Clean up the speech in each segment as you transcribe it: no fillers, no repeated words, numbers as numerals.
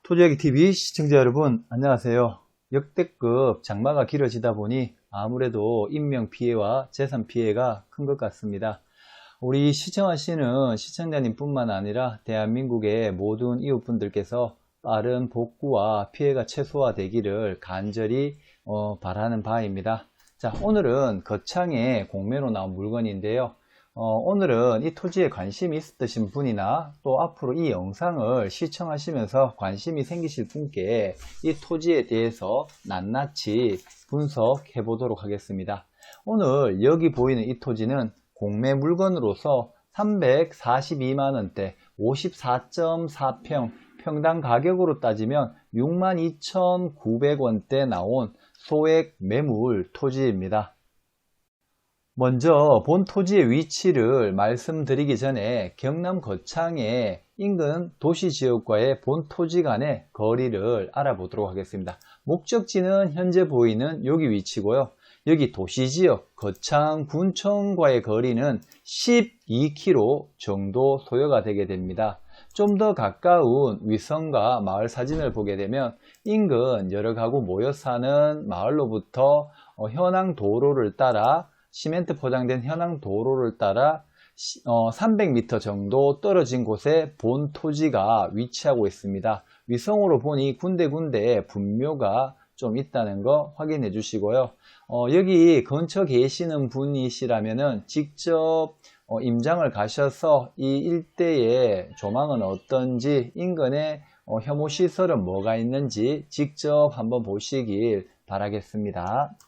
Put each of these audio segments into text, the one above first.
토지이야기TV 시청자 여러분 안녕하세요. 역대급 장마가 길어지다 보니 아무래도 인명피해와 재산피해가 큰 것 같습니다. 우리 시청하시는 시청자님 뿐만 아니라 대한민국의 모든 이웃분들께서 빠른 복구와 피해가 최소화되기를 간절히 바라는 바입니다. 자, 오늘은 거창에 공매로 나온 물건인데요. 오늘은 이 토지에 관심이 있으신 분이나 또 앞으로 이 영상을 시청하시면서 관심이 생기실 분께 이 토지에 대해서 낱낱이 분석해 보도록 하겠습니다. 오늘 여기 보이는 이 토지는 공매 물건으로서 342만원대 54.4평 평당 가격으로 따지면 62,900원대 나온 소액 매물 토지입니다. 먼저 본 토지의 위치를 말씀드리기 전에 경남 거창의 인근 도시지역과의 본 토지 간의 거리를 알아보도록 하겠습니다. 목적지는 현재 보이는 여기 위치고요. 여기 도시지역 거창 군청과의 거리는 12km 정도 소요가 되게 됩니다. 좀 더 가까운 위성과 마을 사진을 보게 되면 인근 여러 가구 모여 사는 마을로부터 현황 도로를 따라 시멘트 포장된 현황 도로를 따라 300m 정도 떨어진 곳에 본 토지가 위치하고 있습니다. 위성으로 보니 군데군데 분묘가 좀 있다는 거 확인해 주시고요. 여기 근처 계시는 분이시라면 직접 임장을 가셔서 이 일대의 조망은 어떤지, 인근에 혐오시설은 뭐가 있는지 직접 한번 보시길 바라겠습니다.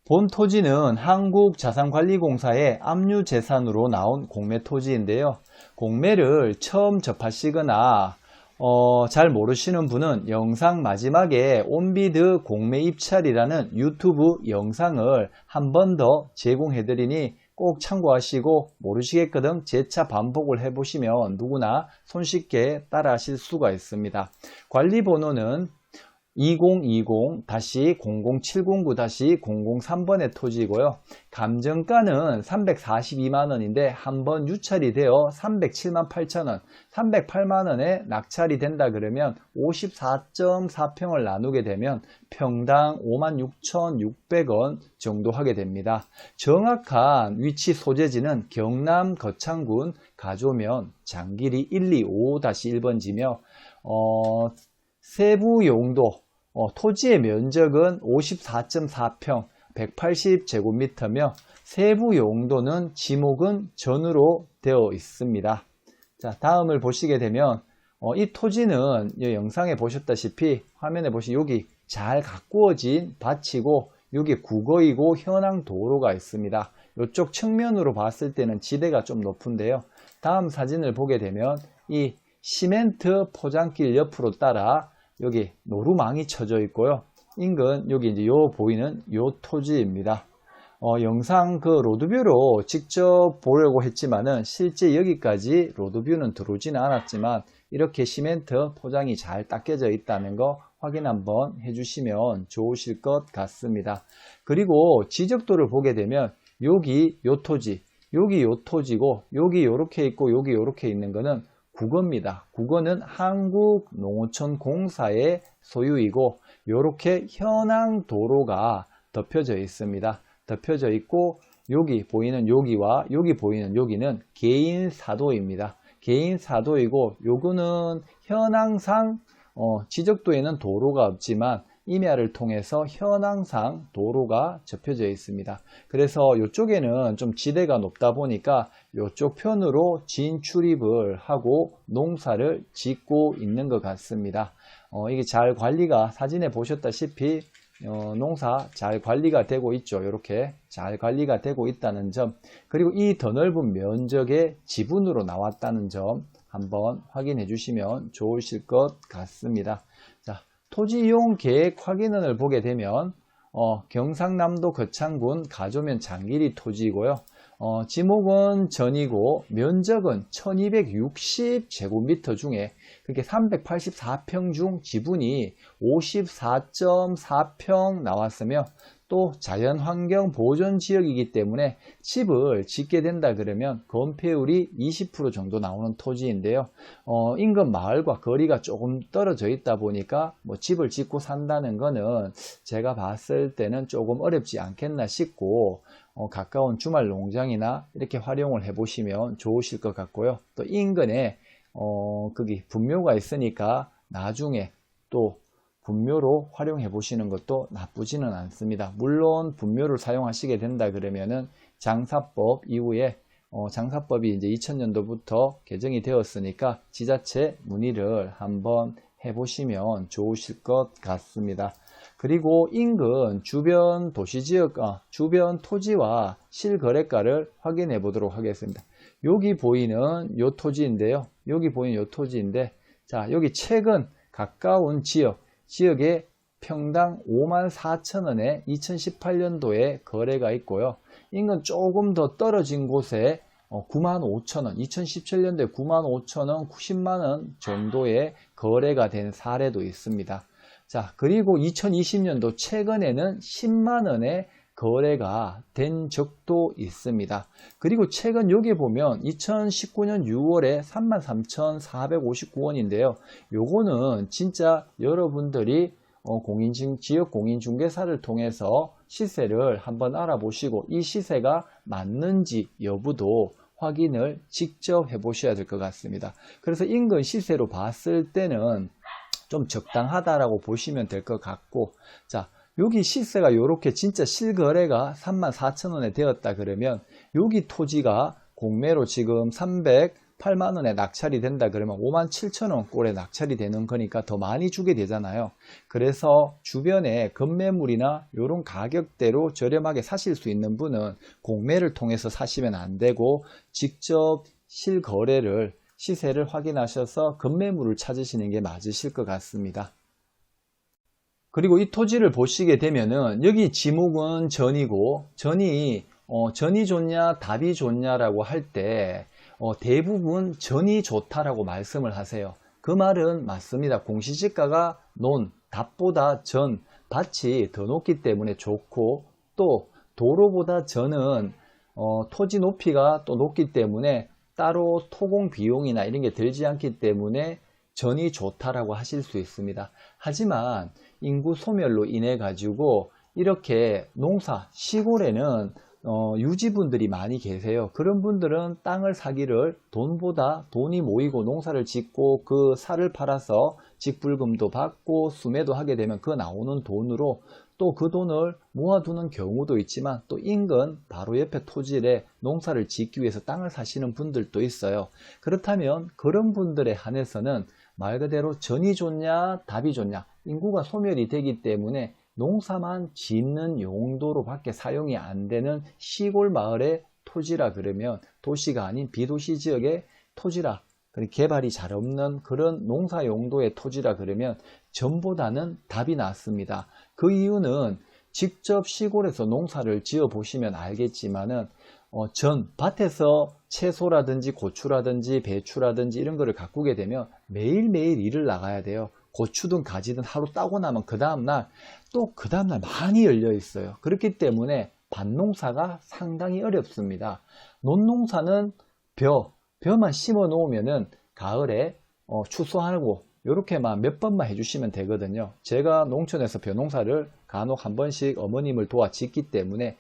본 토지는 한국자산관리공사의 압류재산으로 나온 공매 토지인데요. 공매를 처음 접하시거나 잘 모르시는 분은 영상 마지막에 온비드 공매 입찰이라는 유튜브 영상을 한 번 더 제공해 드리니 꼭 참고하시고 모르시겠거든 재차 반복을 해 보시면 누구나 손쉽게 따라 하실 수가 있습니다. 관리번호는 2020-0079-003번의 토지이고요. 감정가는 342만원인데 한번 유찰이 되어 307만 8천원, 308만원에 낙찰이 된다 그러면 54.4평을 나누게 되면 평당 56,600원 정도 하게 됩니다. 정확한 위치 소재지는 경남 거창군 가조면 장길이 125-1번지며 세부 용도 토지의 면적은 54.4평 180제곱미터며 세부 용도는 지목은 전으로 되어 있습니다. 자, 다음을 보시게 되면 이 토지는 이 영상에 보셨다시피 화면에 보시면 여기 잘 가꾸어진 밭이고 여기 국어이고 현황 도로가 있습니다. 이쪽 측면으로 봤을 때는 지대가 좀 높은데요. 다음 사진을 보게 되면 이 시멘트 포장길 옆으로 따라 여기 노루망이 쳐져 있고요. 인근 여기 이제 요 보이는 요 토지입니다. 영상 그 로드뷰로 직접 보려고 했지만은 실제 여기까지 로드뷰는 들어오지는 않았지만 이렇게 시멘트 포장이 잘 닦여져 있다는 거 확인 한번 해주시면 좋으실 것 같습니다. 그리고 지적도를 보게 되면 여기 요 토지, 여기 요 토지고 여기 요렇게 있고 여기 요렇게 있는 거는 국어입니다. 국어는 한국농어촌공사의 소유이고 이렇게 현황 도로가 덮여져 있습니다. 덮여져 있고 여기 보이는 여기와 여기 보이는 여기는 개인 사도입니다. 개인 사도이고 요거는 현황상 지적도에는 도로가 없지만 임야를 통해서 현황상 도로가 접혀져 있습니다. 그래서 이쪽에는 좀 지대가 높다 보니까 이쪽 편으로 진출입을 하고 농사를 짓고 있는 것 같습니다. 이게 잘 관리가 사진에 보셨다시피 농사 잘 관리가 되고 있죠. 이렇게 잘 관리가 되고 있다는 점, 그리고 이 더 넓은 면적의 지분으로 나왔다는 점 한번 확인해 주시면 좋으실 것 같습니다. 자, 토지 이용 계획 확인원을 보게 되면 경상남도 거창군 가조면 장길이 토지이고요. 지목은 전이고 면적은 1260제곱미터 중에 그렇게 384평 중 지분이 54.4평 나왔으며 또 자연환경 보존 지역이기 때문에 집을 짓게 된다 그러면 건폐율이 20% 정도 나오는 토지인데요. 인근 마을과 거리가 조금 떨어져 있다 보니까 뭐 집을 짓고 산다는 거는 제가 봤을 때는 조금 어렵지 않겠나 싶고, 가까운 주말 농장이나 이렇게 활용을 해 보시면 좋으실 것 같고요. 또 인근에 거기 분묘가 있으니까 나중에 또 분묘로 활용해 보시는 것도 나쁘지는 않습니다. 물론 분묘를 사용하시게 된다 그러면은 장사법 이후에 장사법이 이제 2000년도부터 개정이 되었으니까 지자체 문의를 한번 해 보시면 좋으실 것 같습니다. 그리고 인근 주변 도시지역, 주변 토지와 실거래가를 확인해 보도록 하겠습니다. 여기 보이는 요 토지인데요. 여기 보이는 요 토지인데, 자, 여기 최근 가까운 지역에 평당 54,000원에 2018년도에 거래가 있고요. 인근 조금 더 떨어진 곳에 95,000원, 2017년도에 95,000원, 90만원 정도의 거래가 된 사례도 있습니다. 자, 그리고 2020년도 최근에는 10만원에 거래가 된 적도 있습니다. 그리고 최근 여기 보면 2019년 6월에 33,459원인데요. 요거는 진짜 여러분들이 지역 공인중개사를 통해서 시세를 한번 알아보시고 이 시세가 맞는지 여부도 확인을 직접 해 보셔야 될 것 같습니다. 그래서 인근 시세로 봤을 때는 좀 적당하다라고 보시면 될 것 같고, 자, 여기 시세가 이렇게 진짜 실거래가 34,000원에 되었다 그러면 여기 토지가 공매로 지금 308만원에 낙찰이 된다 그러면 57,000원 꼴에 낙찰이 되는 거니까 더 많이 주게 되잖아요. 그래서 주변에 급매물이나 이런 가격대로 저렴하게 사실 수 있는 분은 공매를 통해서 사시면 안 되고 직접 실거래를 시세를 확인하셔서 급매물을 찾으시는 게 맞으실 것 같습니다. 그리고 이 토지를 보시게 되면은 여기 지목은 전이고, 전이 좋냐 답이 좋냐라고 할 때 대부분 전이 좋다라고 말씀을 하세요. 그 말은 맞습니다. 공시지가가 답보다 전, 밭이 더 높기 때문에 좋고, 또 도로보다 전은 토지 높이가 또 높기 때문에 따로 토공 비용이나 이런 게 들지 않기 때문에 전이 좋다라고 하실 수 있습니다. 하지만 인구 소멸로 인해 가지고 이렇게 시골에는 유지분들이 많이 계세요. 그런 분들은 땅을 사기를 돈이 모이고 농사를 짓고 그 살을 팔아서 직불금도 받고 수매도 하게 되면 그 나오는 돈으로 또 그 돈을 모아두는 경우도 있지만, 또 인근 바로 옆에 토지에 농사를 짓기 위해서 땅을 사시는 분들도 있어요. 그렇다면 그런 분들에 한해서는 말 그대로 전이 좋냐 답이 좋냐, 인구가 소멸이 되기 때문에 농사만 짓는 용도로 밖에 사용이 안 되는 시골 마을의 토지라 그러면, 도시가 아닌 비도시 지역의 토지라, 개발이 잘 없는 그런 농사 용도의 토지라 그러면 전보다는 답이 낫습니다. 그 이유는 직접 시골에서 농사를 지어 보시면 알겠지만은 밭에서 채소라든지 고추라든지 배추라든지 이런 거를 가꾸게 되면 매일매일 일을 나가야 돼요. 고추든 가지든 하루 따고 나면 그 다음날 많이 열려 있어요. 그렇기 때문에 밭농사가 상당히 어렵습니다. 논농사는 벼만 심어 놓으면은 가을에 추수하고 요렇게만 몇 번만 해주시면 되거든요. 제가 농촌에서 벼농사를 간혹 한 번씩 어머님을 도와 짓기 때문에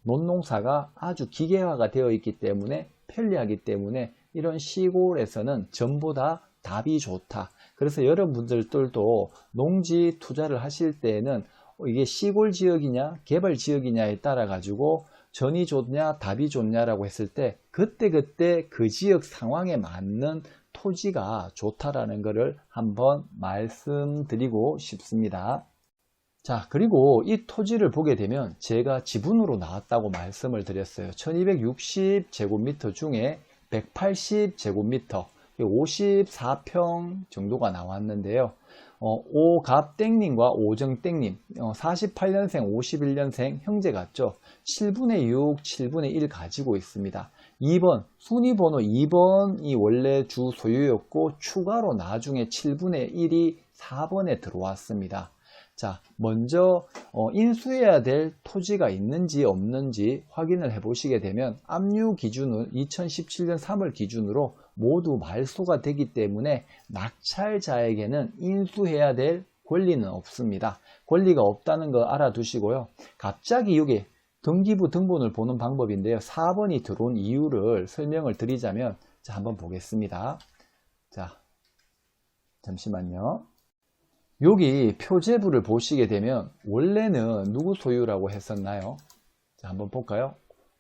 논농사가 아주 기계화가 되어 있기 때문에 편리하기 때문에 이런 시골에서는 전보다 답이 좋다. 그래서 여러분들도 농지 투자를 하실 때에는 이게 시골 지역이냐 개발 지역이냐에 따라 가지고 전이 좋냐 답이 좋냐라고 했을 때 그때 그 지역 상황에 맞는 토지가 좋다라는 것을 한번 말씀드리고 싶습니다. 자, 그리고 이 토지를 보게 되면 제가 지분으로 나왔다고 말씀을 드렸어요. 1260제곱미터 중에 180제곱미터 54평 정도가 나왔는데요. 오갑땡님과 오정땡님 48년생 51년생 형제 같죠. 7분의 6 7분의 1 가지고 있습니다. 2번 순위번호 2번이 원래 주 소유였고 추가로 나중에 7분의 1이 4번에 들어왔습니다. 자, 먼저 인수해야 될 토지가 있는지 없는지 확인을 해 보시게 되면 압류 기준은 2017년 3월 기준으로 모두 말소가 되기 때문에 낙찰자에게는 인수해야 될 권리는 없습니다. 권리가 없다는 거 알아두시고요. 갑자기 여기 등기부 등본을 보는 방법인데요. 4번이 들어온 이유를 설명을 드리자면, 자, 한번 보겠습니다. 자, 잠시만요. 여기 표제부를 보시게 되면 원래는 누구 소유라고 했었나요? 자, 한번 볼까요?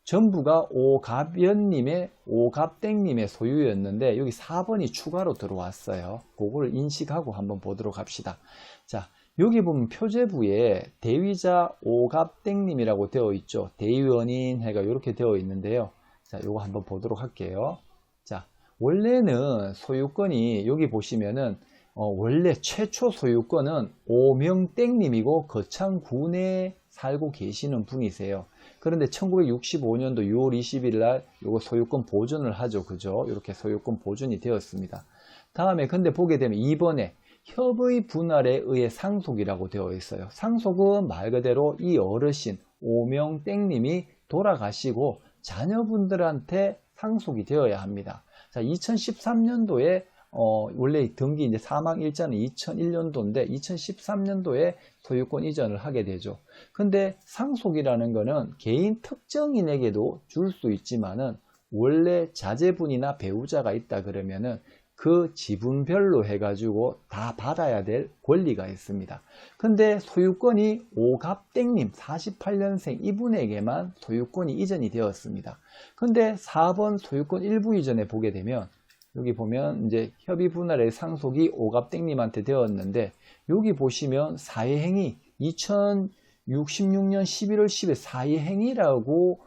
전부가 오갑연님의, 오갑땡님의 소유였는데 여기 4번이 추가로 들어왔어요. 그거를 인식하고 한번 보도록 합시다. 자, 여기 보면 표제부에 대위자 오갑땡님이라고 되어 있죠. 대위원인 해가 이렇게 되어 있는데요. 자, 요거 한번 보도록 할게요. 자, 원래는 소유권이 여기 보시면은 원래 최초 소유권은 오명땡님이고 거창군에 살고 계시는 분이세요. 그런데 1965년도 6월 20일 날 요거 소유권 보존을 하죠. 그죠? 이렇게 소유권 보존이 되었습니다. 다음에 근데 보게 되면 2번에 협의 분할에 의해 상속이라고 되어 있어요. 상속은 말 그대로 이 어르신 오명땡님이 돌아가시고 자녀분들한테 상속이 되어야 합니다. 자, 2013년도에 원래 등기 이제 사망일자는 2001년도인데 2013년도에 소유권 이전을 하게 되죠. 근데 상속이라는 거는 개인 특정인에게도 줄 수 있지만은 원래 자제분이나 배우자가 있다 그러면은 그 지분별로 해가지고 다 받아야 될 권리가 있습니다. 근데 소유권이 오갑땡님 48년생 이분에게만 소유권이 이전이 되었습니다. 근데 4번 소유권 일부 이전에 보게 되면 여기 보면 이제 협의 분할의 상속이 오갑땡님한테 되었는데 여기 보시면 사회행위 2066년 11월 10일 사회행위라고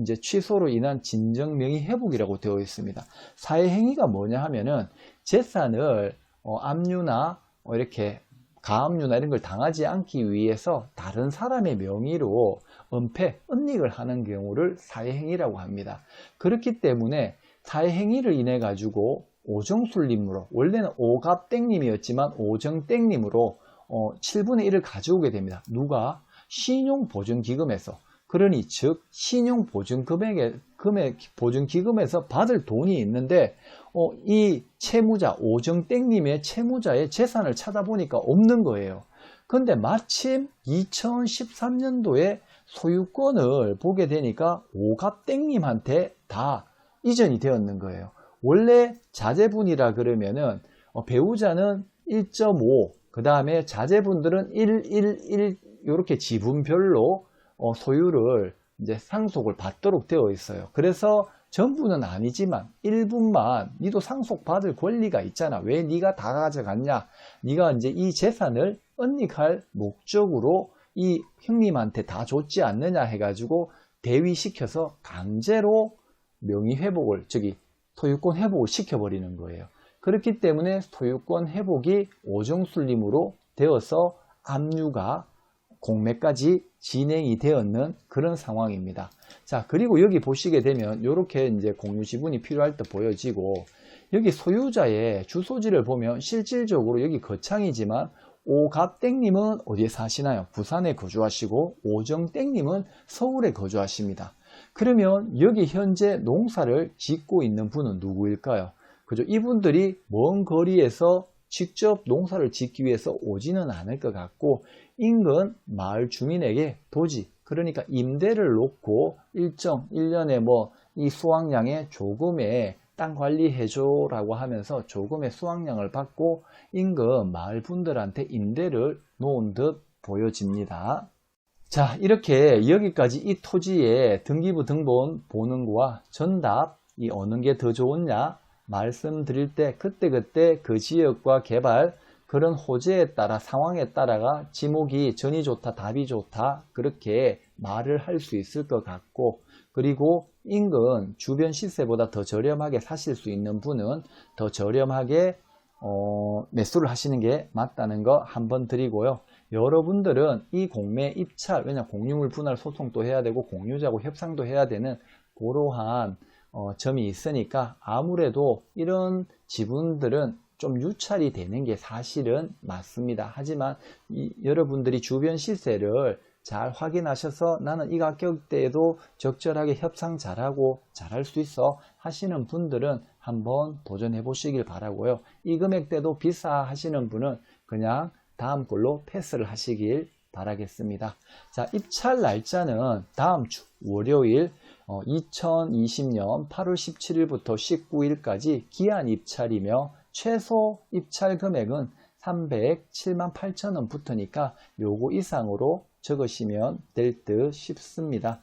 이제 취소로 인한 진정 명의 회복이라고 되어 있습니다. 사회행위가 뭐냐 하면은 재산을 압류나 이렇게 가압류나 이런 걸 당하지 않기 위해서 다른 사람의 명의로 은닉을 하는 경우를 사회행위라고 합니다. 그렇기 때문에 사회행위를 인해 가지고 오정술님으로 원래는 오갑땡님이었지만 오정땡님으로 7분의 1을 가져오게 됩니다. 누가? 신용보증기금에서. 그러니 즉 신용보증기금에서 받을 돈이 있는데 이 채무자 오정땡님의 채무자의 재산을 찾아보니까 없는 거예요. 근데 마침 2013년도에 소유권을 보게 되니까 오갑땡님한테 다 이전이 되었는 거예요. 원래 자제분이라 그러면은 배우자는 1.5, 그 다음에 자제분들은 1 이렇게 지분별로 소유를 이제 상속을 받도록 되어 있어요. 그래서 전부는 아니지만 일부만 니도 상속받을 권리가 있잖아. 왜 니가 다 가져갔냐? 니가 이제 이 재산을 은닉할 목적으로 이 형님한테 다 줬지 않느냐 해가지고 대위시켜서 강제로 명의회복을 소유권 회복을 시켜버리는 거예요. 그렇기 때문에 소유권 회복이 오정술림으로 되어서 압류가 공매까지 진행이 되었는 그런 상황입니다. 자, 그리고 여기 보시게 되면 이렇게 이제 공유 지분이 필요할 때 보여지고 여기 소유자의 주소지를 보면 실질적으로 여기 거창이지만 오갑땡님은 어디에 사시나요? 부산에 거주하시고 오정땡님은 서울에 거주하십니다. 그러면 여기 현재 농사를 짓고 있는 분은 누구일까요? 그죠? 이분들이 먼 거리에서 직접 농사를 짓기 위해서 오지는 않을 것 같고 인근 마을 주민에게 도지, 그러니까 임대를 놓고 일정 1년에 뭐 이 수확량의 조금의 땅 관리해줘 라고 하면서 조금의 수확량을 받고 인근 마을 분들한테 임대를 놓은 듯 보여집니다. 자, 이렇게 여기까지 이 토지의 등기부 등본 보는 거와 전답이 어느 게 더 좋으냐 말씀드릴 때 그때그때 그 지역과 개발 그런 호재에 따라 상황에 따라가 지목이 전이 좋다 답이 좋다 그렇게 말을 할 수 있을 것 같고, 그리고 인근 주변 시세보다 더 저렴하게 사실 수 있는 분은 더 저렴하게 매수를 하시는 게 맞다는 거 한번 드리고요. 여러분들은 이 공매 입찰, 왜냐 공유물 분할 소송도 해야 되고 공유자하고 협상도 해야 되는 그러한 점이 있으니까 아무래도 이런 지분들은 좀 유찰이 되는 게 사실은 맞습니다. 하지만 여러분들이 주변 시세를 잘 확인하셔서 나는 이 가격대에도 적절하게 협상 잘하고 잘할 수 있어 하시는 분들은 한번 도전해 보시길 바라고요. 이 금액대도 비싸 하시는 분은 그냥 다음 걸로 패스를 하시길 바라겠습니다. 자, 입찰 날짜는 다음 주 월요일 2020년 8월 17일부터 19일까지 기한 입찰이며 최소 입찰 금액은 307만 8천원 부터니까 요거 이상으로 적으시면 될 듯 싶습니다.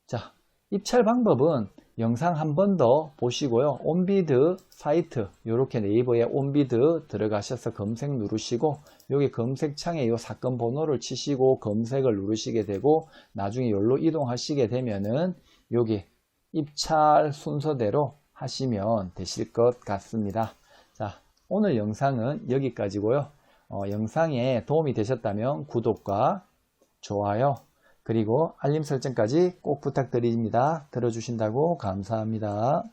자, 입찰 방법은 영상 한 번 더 보시고요. 온비드 사이트, 이렇게 네이버에 온비드 들어가셔서 검색 누르시고 여기 검색창에 이 사건 번호를 치시고 검색을 누르시게 되고 나중에 여기로 이동하시게 되면은 여기 입찰 순서대로 하시면 되실 것 같습니다. 자, 오늘 영상은 여기까지고요. 영상에 도움이 되셨다면 구독과 좋아요 그리고 알림 설정까지 꼭 부탁드립니다. 들어주신다고 감사합니다.